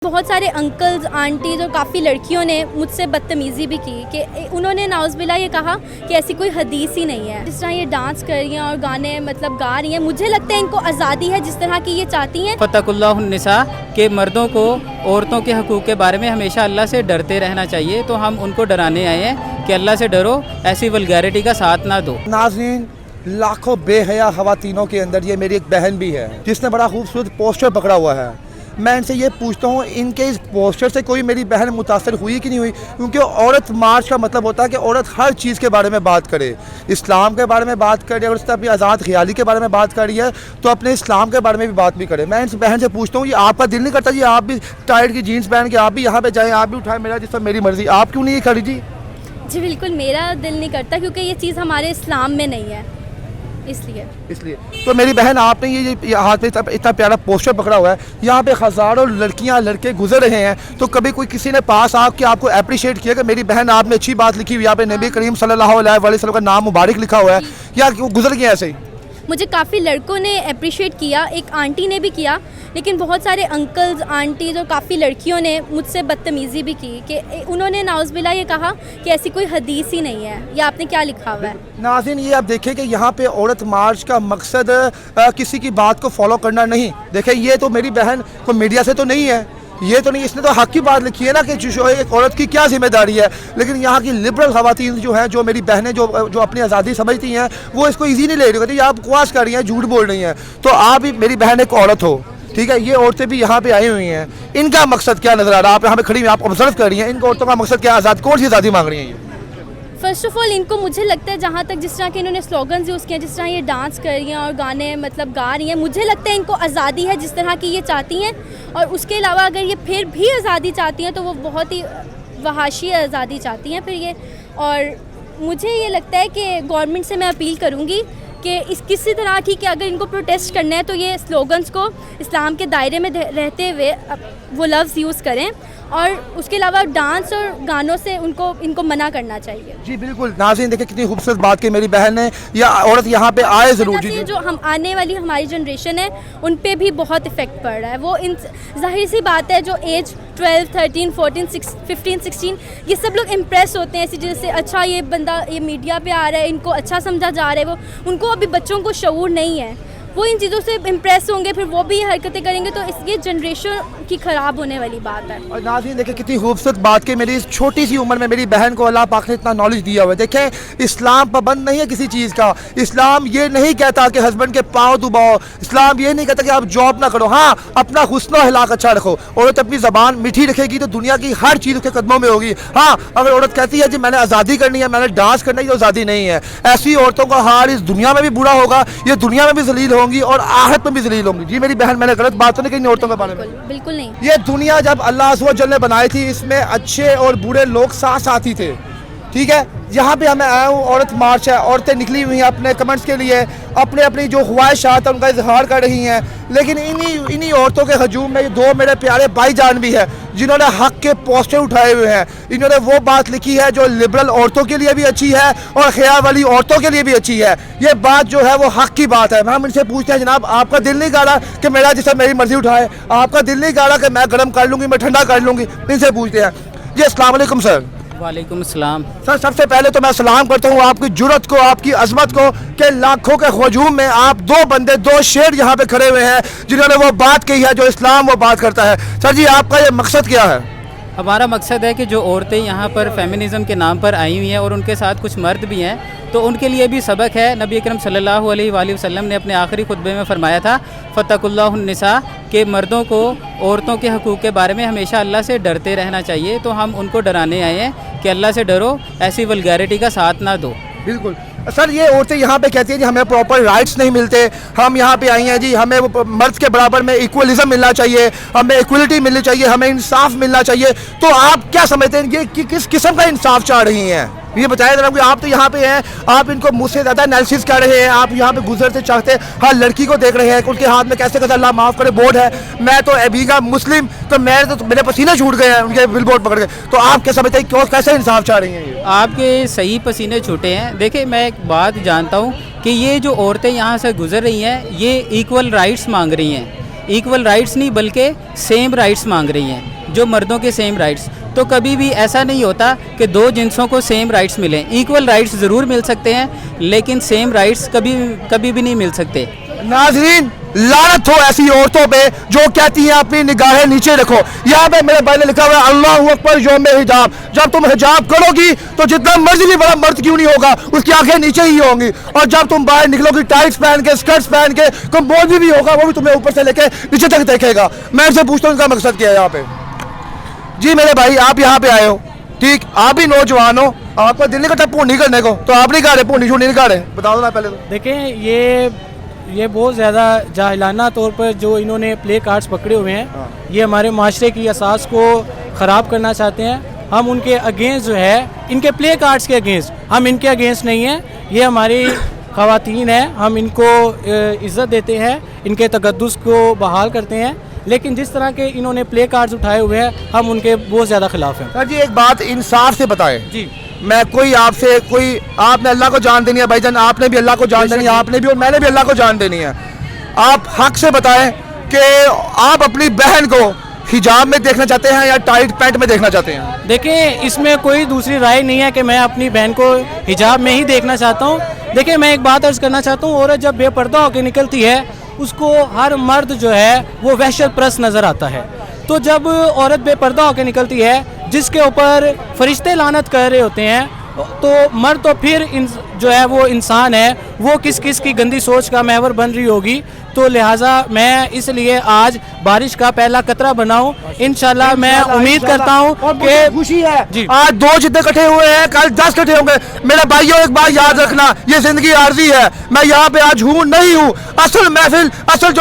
بہت سارے uncles aunties اور کافی لڑکیوں نے مجھ سے بدتمیزی بھی کی کہ انہوں نے نعوذ باللہ یہ کہا کہ ایسی کوئی حدیث ہی نہیں ہے. جس طرح یہ ڈانس کر رہی ہیں اور گانے گا رہی ہیں, مجھے لگتا ہے ان کو آزادی ہے جس طرح کی یہ چاہتی ہیں. فَاتَّقُوا اللَّهَ النِّسَاءَ کہ مردوں کو عورتوں کے حقوق کے بارے میں ہمیشہ اللہ سے ڈرتے رہنا چاہیے, تو ہم ان کو ڈرانے آئے ہیں کہ اللہ سے ڈرو, ایسی ولگیرٹی کا ساتھ نہ دو. ناظرین, لاکھوں بے حیا خواتینوں کے اندر یہ میری ایک بہن بھی ہے جس نے بڑا خوبصورت پوسٹر پکڑا ہوا ہے. میں ان سے یہ پوچھتا ہوں, ان کے اس پوسٹر سے کوئی میری بہن متاثر ہوئی کہ نہیں ہوئی؟ کیونکہ عورت مارچ کا مطلب ہوتا ہے کہ عورت ہر چیز کے بارے میں بات کرے, اسلام کے بارے میں بات کرے, اور اس نے اپنی آزاد خیالی کے بارے میں بات کری ہے تو اپنے اسلام کے بارے میں بھی بات بھی کرے. میں ان بہن سے پوچھتا ہوں, یہ آپ کا دل نہیں کرتا جی آپ بھی ٹائٹ کی جینس پہن کے آپ بھی یہاں پہ جائیں, آپ بھی اٹھائیں, میرا جس پر میری مرضی, آپ کیوں نہیں یہ کری؟ جی بالکل میرا دل نہیں کرتا, کیونکہ یہ چیز ہمارے اسلام میں نہیں ہے, اس لیے تو میری بہن, آپ نے یہ ہاتھ پہ اتنا پیارا پوسٹر پکڑا ہوا ہے, یہاں پہ ہزاروں لڑکیاں لڑکے گزر رہے ہیں, تو کبھی کوئی کسی نے پاس آ کے آپ کو اپریشیٹ کیا کہ میری بہن آپ نے اچھی بات لکھی ہوئی, یہاں پہ نبی کریم صلی اللہ علیہ وسلم کا نام مبارک لکھا ہوا ہے, یا گزر گیا ایسے ہی؟ مجھے کافی لڑکوں نے اپریشیٹ کیا, ایک آنٹی نے بھی کیا, لیکن بہت سارے انکلز آنٹیز اور کافی لڑکیوں نے مجھ سے بدتمیزی بھی کی کہ انہوں نے نعوذ باللہ یہ کہا کہ ایسی کوئی حدیث ہی نہیں ہے, یا آپ نے کیا لکھا ہوا ہے. ناظرین, یہ آپ دیکھیں کہ یہاں پہ عورت مارچ کا مقصد کسی کی بات کو فالو کرنا نہیں. دیکھیں, یہ تو میری بہن کو میڈیا سے تو نہیں ہے, یہ تو نہیں, اس نے تو حق کی بات لکھی ہے نا کہ ایک عورت کی کیا ذمہ داری ہے. لیکن یہاں کی لبرل خواتین جو ہیں, جو میری بہنیں جو اپنی آزادی سمجھتی ہیں, وہ اس کو ایزی نہیں لے رہی, کہتی آپ بکواس کر رہی ہیں, جھوٹ بول رہی ہیں. تو آپ بھی میری بہن ایک عورت ہو, ٹھیک ہے, یہ عورتیں بھی یہاں پہ آئی ہوئی ہیں, ان کا مقصد کیا نظر آ رہا ہے؟ آپ یہاں پہ کھڑی ہوئی, آپ آبزرو کر رہی ہیں, ان عورتوں کا مقصد کیا, کون سی آزادی مانگ رہی ہیں یہ؟ فرسٹ آف آل ان کو مجھے لگتا ہے, جہاں تک جس طرح کے انہوں نے سلوگنز یوز کیے ہیں, جس طرح یہ ڈانس کر رہی ہیں اور گانے گا رہی ہیں, مجھے لگتا ہے ان کو آزادی ہے جس طرح کی یہ چاہتی ہیں. اور اس کے علاوہ اگر یہ پھر بھی آزادی چاہتی ہیں تو وہ بہت ہی وحاشی آزادی چاہتی ہیں پھر یہ. اور مجھے یہ لگتا ہے کہ گورنمنٹ سے میں اپیل کروں گی کہ کسی طرح کی کہ اگر ان کو پروٹیسٹ کرنا ہے تو یہ سلوگنز کو اسلام کے دائرے میں رہتے ہوئے وہ لفظ یوز کریں, اور اس کے علاوہ ڈانس اور گانوں سے ان کو منع کرنا چاہیے. جی بالکل. ناظرین دیکھیں کتنی خوبصورت بات کی میری بہن نے, یا عورت یہاں پہ آئے ضرور. جی جو ہم آنے والی ہماری جنریشن ہے ان پہ بھی بہت افیکٹ پڑ رہا ہے. وہ ظاہر سی بات ہے جو ایج 12, 13, 14, 15, 16 یہ سب لوگ امپریس ہوتے ہیں ایسی چیز سے, اچھا یہ بندہ یہ میڈیا پہ آ رہا ہے, ان کو اچھا سمجھا جا رہا ہے, وہ ان کو ابھی بچوں کو شعور نہیں ہے, وہ ان چیزوں سے امپریس ہوں گے, پھر وہ بھی یہ حرکتیں کریں گے, تو یہ جنریشن کی خراب ہونے والی بات ہے. اور ناظرین دیکھیں کتنی خوبصورت بات کہ میری اس چھوٹی سی عمر میں میری بہن کو اللہ پاک نے اتنا نالج دیا ہوا ہے. دیکھیں, اسلام پابند نہیں ہے کسی چیز کا, اسلام یہ نہیں کہتا کہ ہسبینڈ کے پاؤں دباؤ, اسلام یہ نہیں کہتا کہ آپ جاب نہ کرو, ہاں اپنا حسن و اخلاق اچھا رکھو. عورت اپنی زبان میٹھی رکھے گی تو دنیا کی ہر چیز اس کے قدموں میں ہوگی. ہاں اگر عورت کہتی ہے جی میں نے آزادی کرنی ہے, میں نے ڈانس کرنا ہے, یہ آزادی نہیں ہے. ایسی عورتوں کا حال اس دنیا میں بھی برا ہوگا, یہ دنیا میں بھی ذلیل ہوں گی اور آخرت میں بھی ذلیل ہوں گی. جی میری بہن, میں نے غلط بات تو نہیں کہی عورتوں کے بارے میں؟ بالکل نہیں. یہ دنیا جب اللہ عز و جل نے بنائی تھی, اس میں اچھے اور برے لوگ ساتھ ساتھ ہی تھے, ٹھیک ہے. یہاں پہ ہمیں آیا ہوں, عورت مارچ ہے, عورتیں نکلی ہوئی ہیں اپنے کمنٹس کے لیے, اپنی جو خواہشات ہیں ان کا اظہار کر رہی ہیں. لیکن انہی عورتوں کے ہجوم میں دو میرے پیارے بھائی جان بھی ہیں جنہوں نے حق کے پوسٹر اٹھائے ہوئے ہیں. انہوں نے وہ بات لکھی ہے جو لبرل عورتوں کے لیے بھی اچھی ہے اور خیال والی عورتوں کے لیے بھی اچھی ہے. یہ بات جو ہے وہ حق کی بات ہے. ہم ان سے پوچھتے ہیں, جناب آپ کا دل نہیں کر رہا کہ میرا جسم میری مرضی اٹھائے, آپ کا دل نہیں کر رہا کہ میں گرم کر لوں گی, میں ٹھنڈا کر لوں گی؟ ان سے پوچھتے ہیں. جی السلام علیکم سر. وعلیکم السلام. سر سب سے پہلے تو میں سلام کرتا ہوں آپ کی جرأت کو, آپ کی عظمت کو, کہ لاکھوں کے ہجوم میں آپ دو بندے, دو شیر یہاں پہ کھڑے ہوئے ہیں جنہوں نے وہ بات کہی ہے جو اسلام وہ بات کرتا ہے. سر جی آپ کا یہ مقصد کیا ہے؟ ہمارا مقصد ہے کہ جو عورتیں یہاں پر فیمنزم کے نام پر آئی ہوئی ہیں اور ان کے ساتھ کچھ مرد بھی ہیں, تو ان کے لیے بھی سبق ہے. نبی اکرم صلی اللہ علیہ وآلہ وسلم نے اپنے آخری خطبے میں فرمایا تھا, فَاتَّقُوا اللَّهَ النِّسَاءَ کہ مردوں کو عورتوں کے حقوق کے بارے میں ہمیشہ اللہ سے ڈرتے رہنا چاہیے, تو ہم ان کو ڈرانے آئے ہیں کہ اللہ سے ڈرو, ایسی ولگیرٹی کا ساتھ نہ دو. بالکل سر. یہ عورتیں یہاں پہ کہتی ہیں جی ہمیں پراپر رائٹس نہیں ملتے, ہم یہاں پہ آئی ہیں جی ہمیں مرد کے برابر میں ایکولیزم ملنا چاہیے, ہمیں ایکولیٹی ملنی چاہیے, ہمیں انصاف ملنا چاہیے. تو آپ کیا سمجھتے ہیں یہ کس قسم کا انصاف چاہ رہی ہیں؟ یہ بتائیں ذرا, کہ آپ تو یہاں پہ ہیں, آپ ان کو مجھ سے زیادہ انالیسس کر رہے ہیں, آپ یہاں پہ گزرتے چاہتے ہر لڑکی کو دیکھ رہے ہیں کہ ان کے ہاتھ میں کیسے کیسے اللہ معاف کرے بورڈ ہے. میں تو ابھی کا مسلم, تو میرے پسینے چھوٹ گئے ہیں ان کے بل بورڈ پکڑ کے. تو آپ کیا سمجھتے ہیں کیسے انصاف چاہ رہی ہیں؟ آپ کے صحیح پسینے چھوٹے ہیں. دیکھیں میں ایک بات جانتا ہوں کہ یہ جو عورتیں یہاں سے گزر رہی ہیں یہ ایکول رائٹس مانگ رہی ہیں, ایکول رائٹس نہیں بلکہ سیم رائٹس مانگ رہی ہیں. جو مردوں کے سیم رائٹس. تو کبھی بھی ایسا نہیں ہوتا کہ دو جنسوں کو سیم رائٹس ملیں. ایکول رائٹس ضرور مل سکتے ہیں لیکن سیم رائٹس کبھی بھی نہیں مل سکتے. ناظرین لعنت ہو ایسی عورتوں پہ جو کہتی ہیں اپنی نگاہیں نیچے رکھو. یہاں پہ میرے بھائی نے لکھا ہوا ہے اللہ اکبر یوم حجاب. جب تم حجاب کرو گی تو جتنا مرضی بھی بڑا مرد کیوں نہیں ہوگا اس کی آنکھیں نیچے ہی ہوں گی, اور جب تم باہر نکلو گی ٹائٹس پہن کے اسکرٹس پہن کے کوئی مولوی بھی ہوگا وہ بھی تمہیں اوپر سے لے کے نیچے تک دیکھے گا. میں ان سے پوچھتا ہوں ان کا مقصد کیا ہے یہاں پہ. جی میرے بھائی آپ یہاں پہ آئے ہو, ٹھیک, آپ بھی نوجوان ہو, آپ کو دل نہیں کرتا پونڈی کرنے کو, تو آپ نہیں کھا رہے پونڈی شونڈی نہیں کھا رہے, بتا دو نا پہلے تو. دیکھیں یہ بہت زیادہ جاہلانہ طور پر جو انہوں نے پلے کارڈز پکڑے ہوئے ہیں, یہ ہمارے معاشرے کی اساس کو خراب کرنا چاہتے ہیں. ہم ان کے اگینسٹ جو ہے, ان کے پلے کارڈز کے اگینسٹ, ہم ان کے اگینسٹ نہیں ہیں. یہ ہماری خواتین ہیں, ہم ان کو عزت دیتے ہیں, ان کے تقدس کو بحال کرتے ہیں, لیکن جس طرح کے انہوں نے پلے کارڈز اٹھائے ہوئے ہیں ہم ان کے بہت زیادہ خلاف ہیں. سر جی ایک بات انصاف سے بتائیں. جی میں کوئی آپ سے آپ نے اللہ کو جان دینی ہے بھائی جان, آپ نے بھی اللہ کو جان دینی ہے, آپ نے بھی اور میں نے بھی اللہ کو جان دینی ہے. آپ حق سے بتائیں کہ آپ اپنی بہن کو حجاب میں دیکھنا چاہتے ہیں یا ٹائٹ پینٹ میں دیکھنا چاہتے ہیں؟ دیکھیں اس میں کوئی دوسری رائے نہیں ہے کہ میں اپنی بہن کو حجاب میں ہی دیکھنا چاہتا ہوں. دیکھیں میں ایک بات عرض کرنا چاہتا ہوں, عورت جب بے پردہ ہو کے نکلتی ہے اس کو ہر مرد جو ہے وہ وحشت پرست نظر آتا ہے. تو جب عورت بے پردہ ہو کے نکلتی ہے جس کے اوپر فرشتے لعنت کر رہے ہوتے ہیں, تو مرد تو پھر جو ہے وہ انسان ہے, وہ کس کی گندی سوچ کا محور بن رہی ہوگی. تو لہٰذا میں اس لیے آج بارش کا پہلا قطرہ بناؤں. انشاءاللہ میں امید کرتا ہوں کہ خوشی ہے جی آج 2 جتنے کٹھے ہوئے ہیں کل 10 کٹھے ہوں گے. میرے بھائیوں ایک بات یاد رکھنا, یہ زندگی عارضی ہے. میں یہاں پہ آج ہوں نہیں ہوں, اصل جو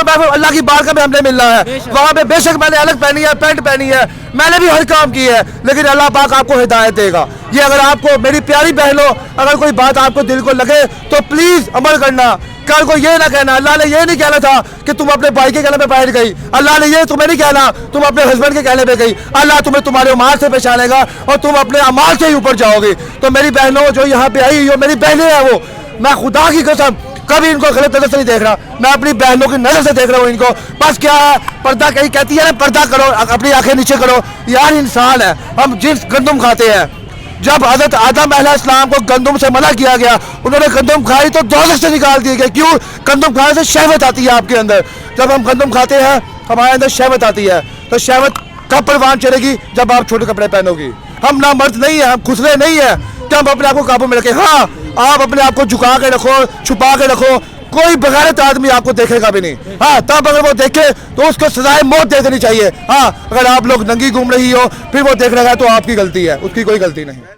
محفل اللہ کی بارگاہ میں ہم نے ملنا ہے. وہاں پہ بے شک میں نے الگ پہنی ہے, پینٹ پہنی ہے, میں نے بھی ہر کام کی ہے, لیکن اللہ پاک آپ کو ہدایت دے گا. یہ اگر آپ کو میری پیاری بہنوں اگر کوئی بات آپ کو دل کو لگے تو پلیز عمل کرنا. کل کو یہ نہ کہنا, اللہ نے یہ نہیں کہنا تھا کہ تم اپنے بھائی کے کہنے پہ بیٹھ گئی, اللہ نے یہ تمہیں نہیں کہنا تم اپنے ہسبینڈ کے کہنے پہ گئی. اللہ تمہیں تمہارے اعمال سے پہچانے گا اور تم اپنے اعمال سے ہی اوپر جاؤ گی. تو میری بہنوں جو یہاں پہ آئی جو میری بہنیں ہیں, وہ میں خدا کی قسم کبھی ان کو غلط نظر سے نہیں دیکھ رہا, میں اپنی بہنوں کی نظر سے دیکھ رہا ہوں ان کو. بس کیا ہے, پردہ کہیں کہتی ہے نا پردہ کرو, اپنی آنکھیں نیچے کرو. یار انسان ہے, ہم جنس گندم کھاتے ہیں. جب حضرت آدم علیہ السلام کو گندم سے منع کیا گیا, انہوں نے گندم کھائی تو دوزخ سے نکال دیے گئے. کیوں؟ گندم کھانے سے شہوت آتی ہے آپ کے اندر. جب ہم گندم کھاتے ہیں ہمارے اندر شہوت آتی ہے, تو شہوت کب پروان چڑھے گی؟ جب آپ چھوٹے کپڑے پہنو گی. ہم نہ مرد نہیں ہیں, ہم خسرے نہیں ہیں کہ ہم اپنے آپ کو قابو میں رکھیں. ہاں آپ اپنے آپ کو جھکا کے رکھو, چھپا کے رکھو, کوئی بغیرت آدمی آپ کو دیکھے گا بھی نہیں. ہاں تب اگر وہ دیکھے تو اس کو سزائے موت دے دینی چاہیے. ہاں اگر آپ لوگ ننگی گھوم رہی ہو پھر وہ دیکھ رہا ہے تو آپ کی غلطی ہے, اس کی کوئی غلطی نہیں.